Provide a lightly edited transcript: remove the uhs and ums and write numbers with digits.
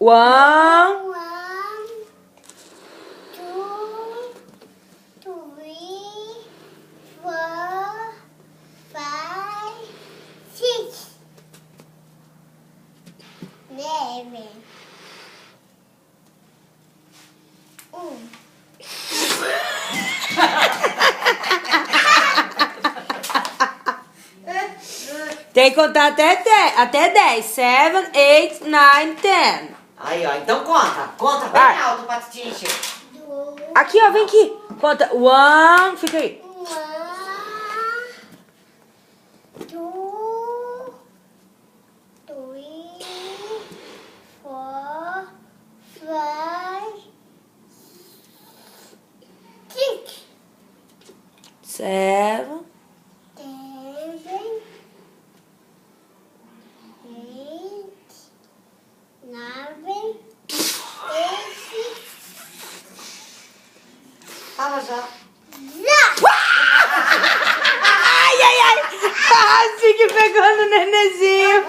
One, 1, 2, 3, 4, 5, 6, 7, 1. tem que contar até 10. 7, 8, 9, 10. Aí, ó. Então conta. Conta bem Vai. alto pra te encher. Aqui, ó, vem aqui. Conta. One, fica aí. 1, 2, 3, 4, 5, 6, 7, 7, 8, 9, 10. Fala já. ai, ai, ai. Quase que pegou no nenenzinho.